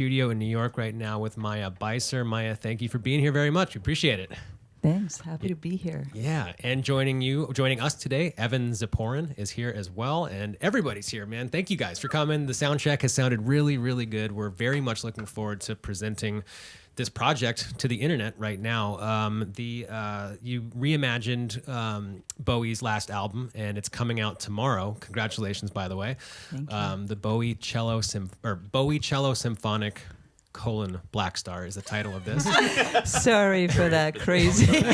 studio in New York right now with Maya Beiser. Maya, thank you for being here very much. We appreciate it. Thanks. Happy to be here. Yeah, and joining us today, Evan Ziporin is here as well, and everybody's here, man. Thank you guys for coming. The sound check has sounded really, really good. We're very much looking forward to presenting this project to the internet right now. You reimagined Bowie's last album, and it's coming out tomorrow. Congratulations, by the way. Thank you. The Bowie Cello Symphonic Black Star is the title of this. Sorry for that crazy.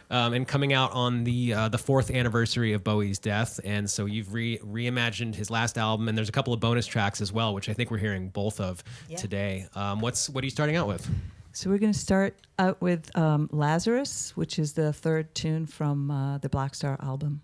And coming out on the fourth anniversary of Bowie's death, and so you've reimagined his last album, and there's a couple of bonus tracks as well, which I think we're hearing both of today. What are you starting out with? So we're going to start out with Lazarus, which is the third tune from the Black Star album.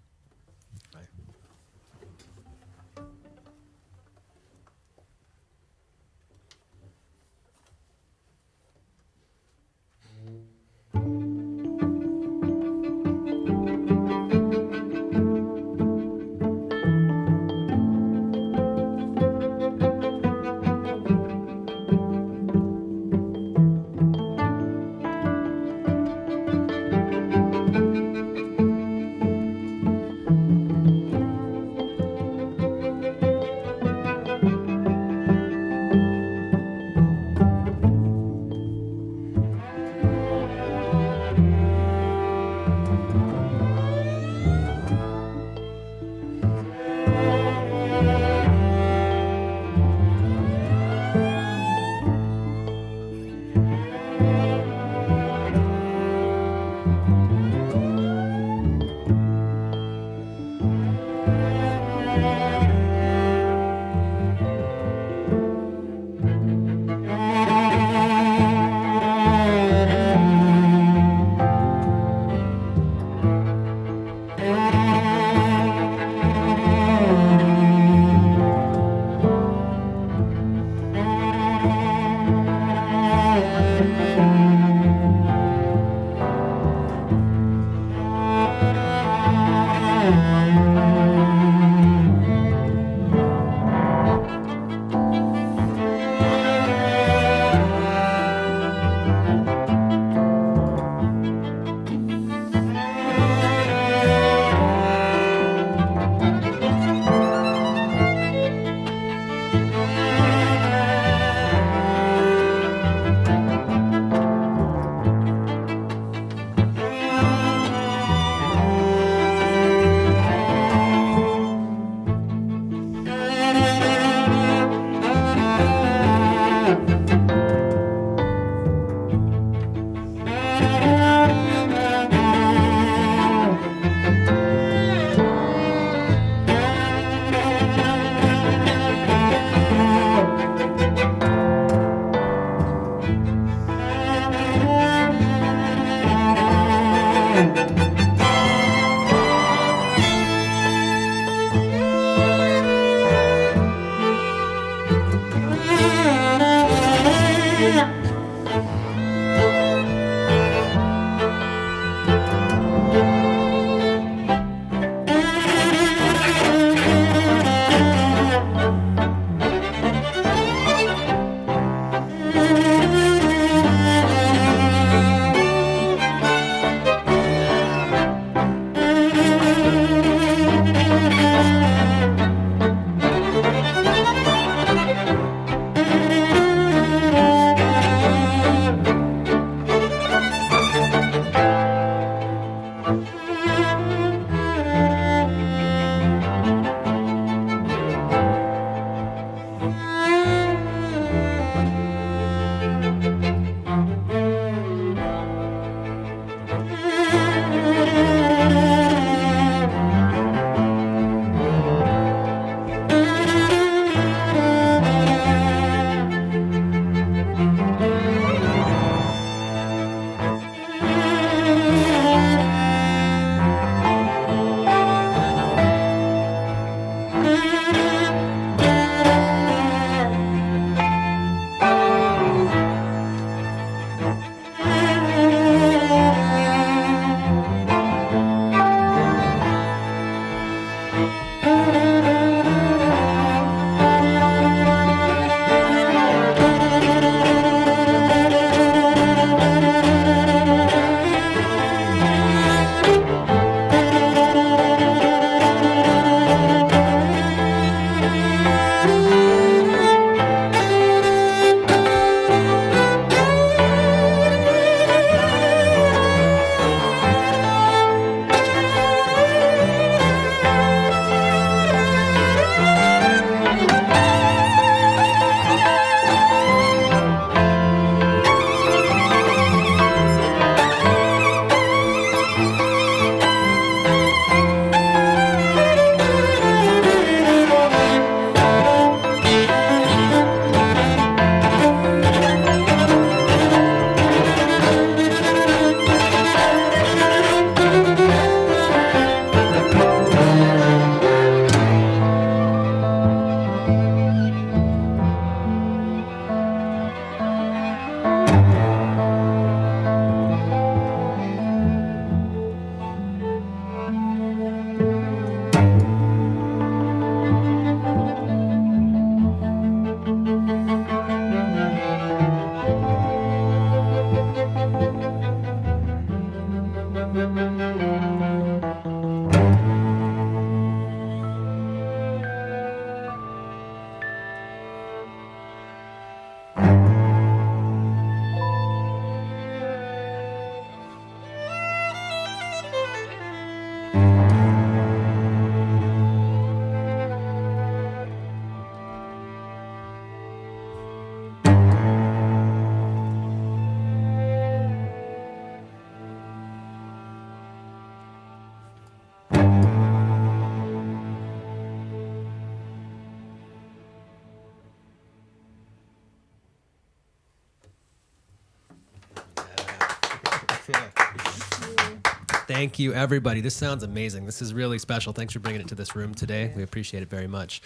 Thank you, everybody. This sounds amazing. This is really special. Thanks for bringing it to this room today. We appreciate it very much.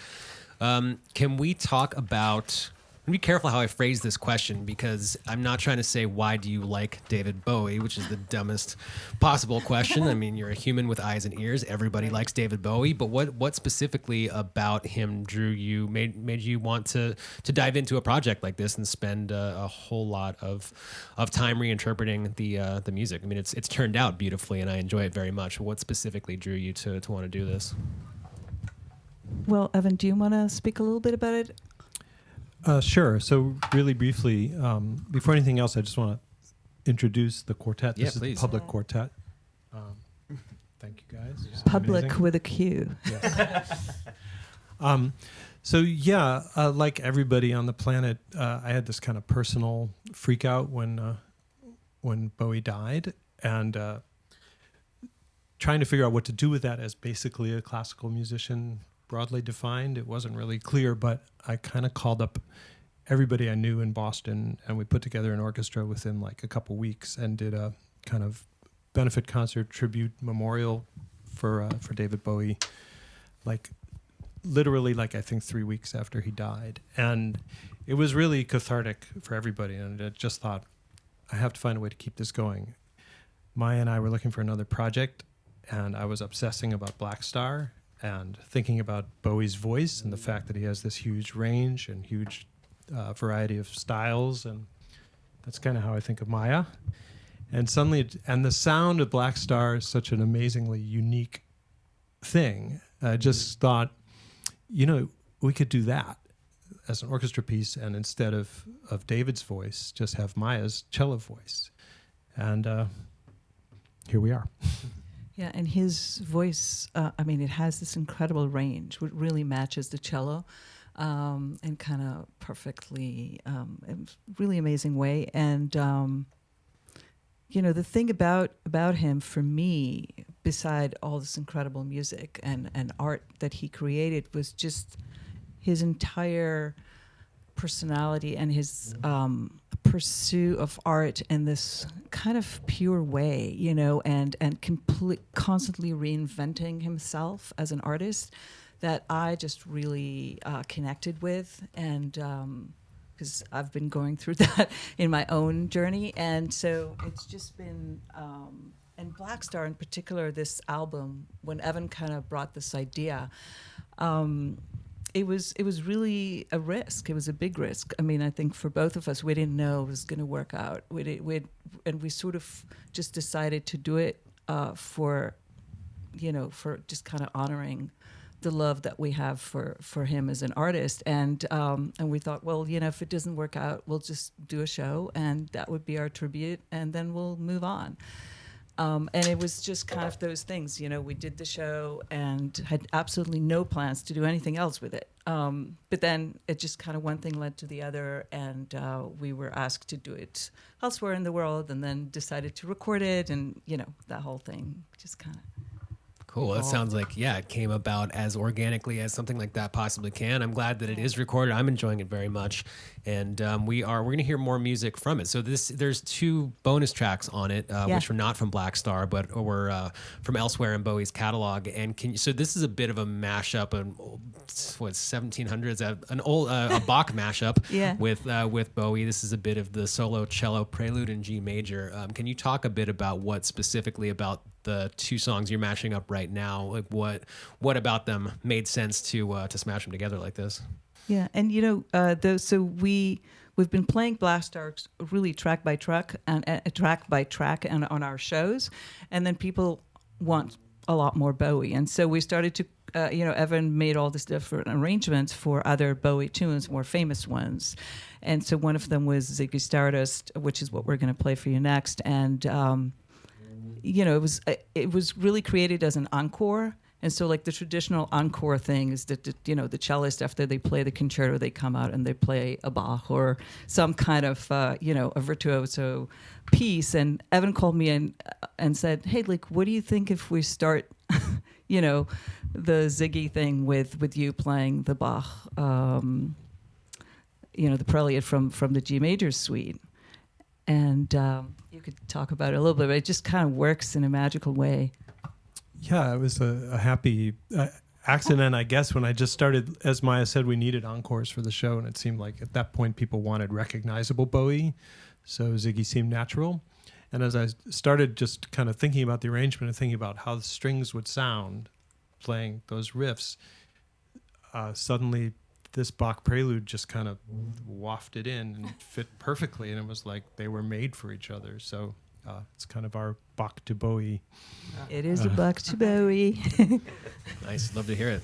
Can we talk about... Be careful how I phrase this question, because I'm not trying to say, why do you like David Bowie, which is the dumbest possible question. I mean, you're a human with eyes and ears. Everybody likes David Bowie. But what specifically about him drew you, made you want to dive into a project like this and spend a whole lot of time reinterpreting the music? I mean, it's turned out beautifully, and I enjoy it very much. What specifically drew you to want to do this? Well, Evan, do you want to speak a little bit about it? Sure. So really briefly, before anything else, I just want to introduce the quartet. This is the PUBLIQuartet. Thank you, guys. Public amazing. with a Q. Yes. So yeah, like everybody on the planet, I had this kind of personal freak out when Bowie died, and trying to figure out what to do with that as basically a classical musician. Broadly defined, it wasn't really clear, but I kind of called up everybody I knew in Boston, and we put together an orchestra within like a couple weeks and did a kind of benefit concert tribute memorial for David Bowie, like literally like I think 3 weeks after he died. And it was really cathartic for everybody, and I just thought, I have to find a way to keep this going. Maya and I were looking for another project, and I was obsessing about Black Star and thinking about Bowie's voice and the fact that he has this huge range and huge variety of styles, and that's kind of how I think of Maya. And suddenly, and the sound of Black Star is such an amazingly unique thing. I just thought, we could do that as an orchestra piece, and instead of David's voice, just have Maya's cello voice. And here we are. Yeah, and his voice, it has this incredible range, which really matches the cello in kind of perfectly, really amazing way. And, the thing about him, for me, beside all this incredible music and art that he created, was just his entire personality and his pursuit of art in this kind of pure way, and constantly reinventing himself as an artist, that I just really connected with, and because I've been going through that in my own journey, and so it's just been. And Black Star in particular, this album, when Evan kind of brought this idea, it was really a risk. It was a big risk. I mean, I think for both of us, we didn't know it was going to work out. And we sort of just decided to do it for just kind of honoring the love that we have for him as an artist. And we thought, well, if it doesn't work out, we'll just do a show, and that would be our tribute, and then we'll move on. And it was just kind of those things, we did the show and had absolutely no plans to do anything else with it. But then it just kind of one thing led to the other, and we were asked to do it elsewhere in the world, and then decided to record it, and, that whole thing just kind of... Cool. It sounds like, it came about as organically as something like that possibly can. I'm glad that it is recorded. I'm enjoying it very much. And we're going to hear more music from it. So there's 2 bonus tracks on it, which are not from Black Star, but were from elsewhere in Bowie's catalog. And so this is a bit of a mashup, 1700s, an old a Bach mashup with Bowie. This is a bit of the solo cello Prelude in G major. Can you talk a bit about what specifically about the 2 songs you're mashing up right now, like what about them made sense to smash them together like this? Yeah, and so we've been playing Black Star really track by track and on our shows, and then people want a lot more Bowie, and so we started to Evan made all these different arrangements for other Bowie tunes, more famous ones, and so one of them was Ziggy Stardust, which is what we're going to play for you next, and it was really created as an encore. And so, like, the traditional encore thing is that, the cellist, after they play the concerto, they come out and they play a Bach or some kind of, a virtuoso piece. And Evan called me and said, hey, like, what do you think if we start, the Ziggy thing with you playing the Bach, the Prelude from the G major suite? And you could talk about it a little bit, but it just kind of works in a magical way. Yeah, it was a happy accident, I guess, when I just started. As Maya said, we needed encores for the show, and it seemed like at that point people wanted recognizable Bowie, so Ziggy seemed natural. And as I started just kind of thinking about the arrangement and thinking about how the strings would sound playing those riffs, suddenly this Bach prelude just kind of wafted in and fit perfectly, and it was like they were made for each other. So it's kind of our Bach to Bowie. It is a Bach to Bowie. Nice. Love to hear it.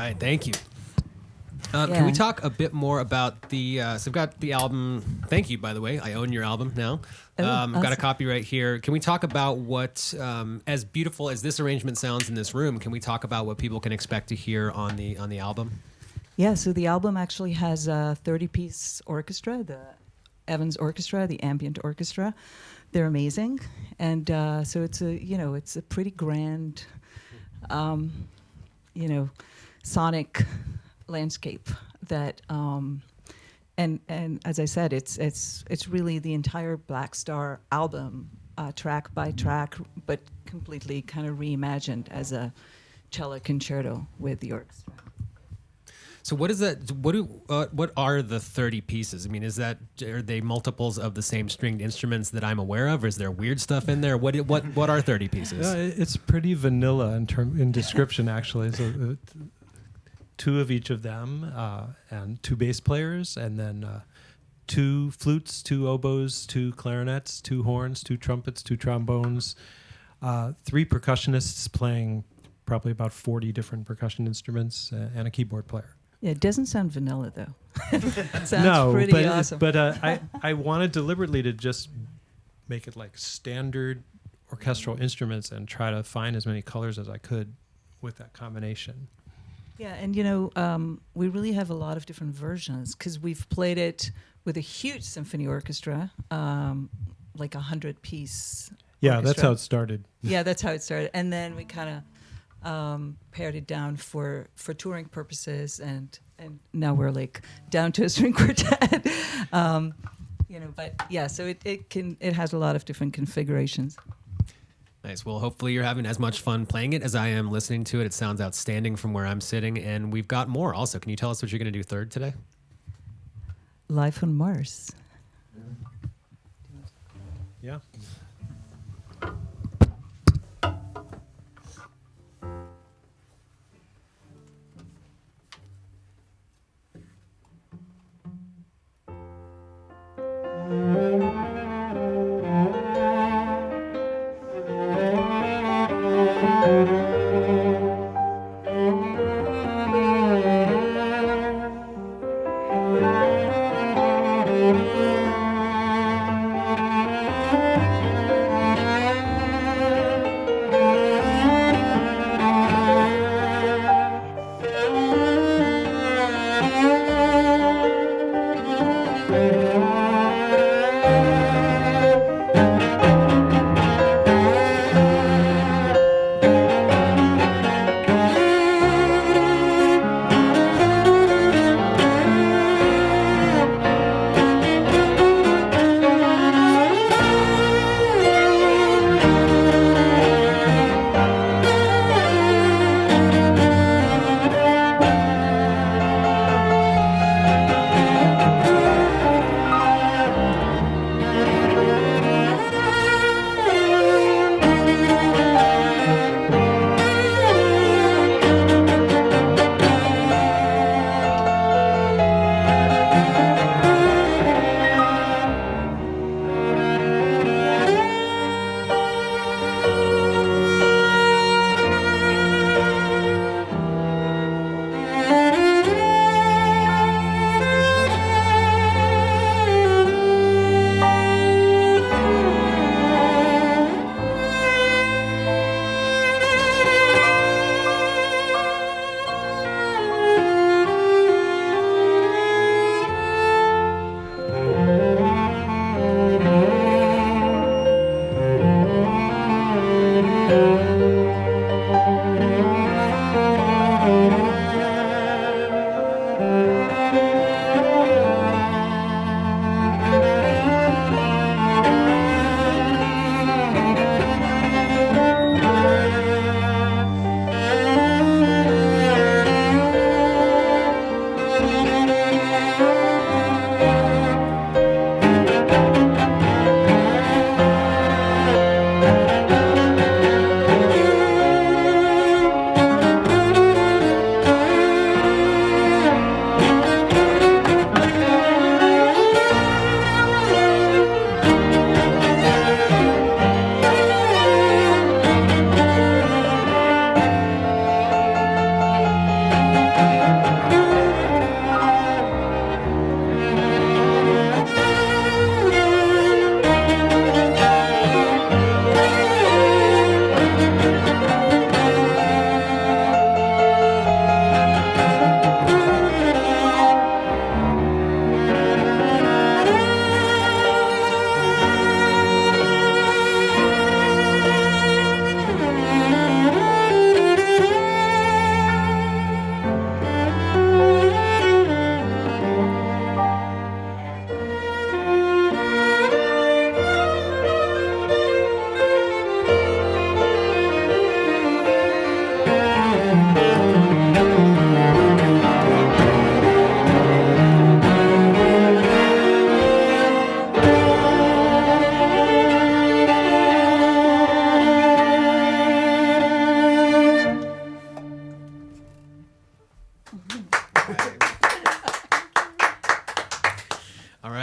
right, thank you. Can we talk a bit more about the? So I've got the album. Thank you, by the way. I own your album now. I've got a copy right here. Can we talk about what, as beautiful as this arrangement sounds in this room? Can we talk about what people can expect to hear on the album? Yeah. So the album actually has a 30-piece orchestra, the Evans Orchestra, the ambient orchestra. They're amazing, and so it's a pretty grand, sonic landscape that and as I said, it's really the entire Black Star album, track by track, but completely kind of reimagined as a cello concerto with the orchestra. So what is that? What are the 30 pieces? I mean, are they multiples of the same stringed instruments that I'm aware of, or is there weird stuff in there? What are 30 pieces? It's pretty vanilla in description, actually. So 2 of each of them, and 2 bass players, and then 2 flutes, 2 oboes, 2 clarinets, 2 horns, 2 trumpets, 2 trombones, 3 percussionists playing probably about 40 different percussion instruments, and a keyboard player. Yeah, it doesn't sound vanilla though. Sounds pretty awesome. But I wanted deliberately to just make it like standard orchestral instruments and try to find as many colors as I could with that combination. Yeah, and we really have a lot of different versions because we've played it with a huge symphony orchestra, like 100-piece. Yeah, orchestra. that's how it started. Yeah, that's how it started, and then we kind of pared it down for touring purposes, and now we're like down to a string quartet. But yeah, so it has a lot of different configurations. Nice. Well, hopefully you're having as much fun playing it as I am listening to it. It sounds outstanding from where I'm sitting, and we've got more also. Can you tell us what you're going to do third today? Life on Mars. Yeah.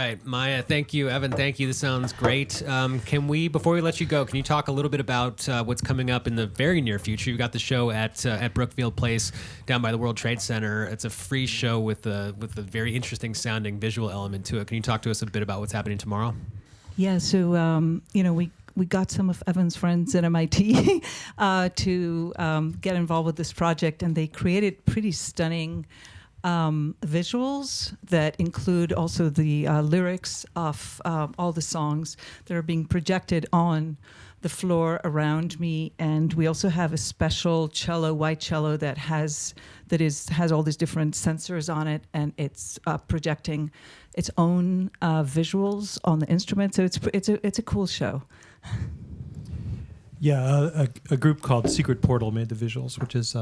right, Maya, thank you. Evan, thank you. This sounds great. Can we, before we let you go, can you talk a little bit about what's coming up in the very near future? You've got the show at Brookfield Place down by the World Trade Center. It's a free show with a very interesting sounding visual element to it. Can you talk to us a bit about what's happening tomorrow? Yeah, so, we got some of Evan's friends at MIT to get involved with this project, and they created pretty stunning visuals that include also the lyrics of all the songs that are being projected on the floor around me. And we also have a special cello, white cello, that has all these different sensors on it, and it's projecting its own visuals on the instrument. So it's a cool show. Yeah, a group called Secret Portal made the visuals, which is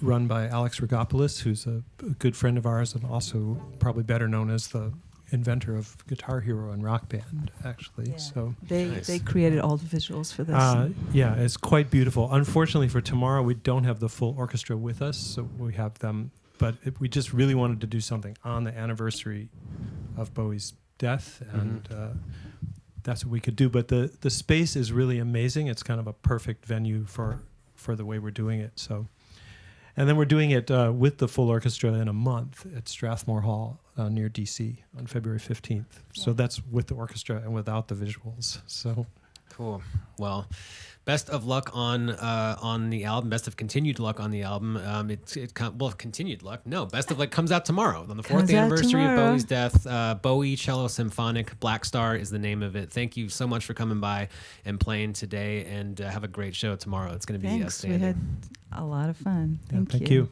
run by Alex Rigopoulos, who's a good friend of ours and also probably better known as the inventor of Guitar Hero and Rock Band, actually. Yeah. So they created all the visuals for this. yeah, it's quite beautiful. Unfortunately for tomorrow, we don't have the full orchestra with us, so we have them. But we just really wanted to do something on the anniversary of Bowie's death, and that's what we could do. But the space is really amazing. It's kind of a perfect venue for the way we're doing it. So. And then we're doing it with the full orchestra in a month at Strathmore Hall near DC on February 15th. Yeah. So that's with the orchestra and without the visuals. So cool. Well, best of luck on the album. Best of continued luck on the album. Continued luck. No, best of luck comes out tomorrow on the 4th anniversary of Bowie's death. Bowie Cello Symphonic. Black Star is the name of it. Thank you so much for coming by and playing today, and have a great show tomorrow. It's going to be Thanks. outstanding. We had a lot of fun. Thank you.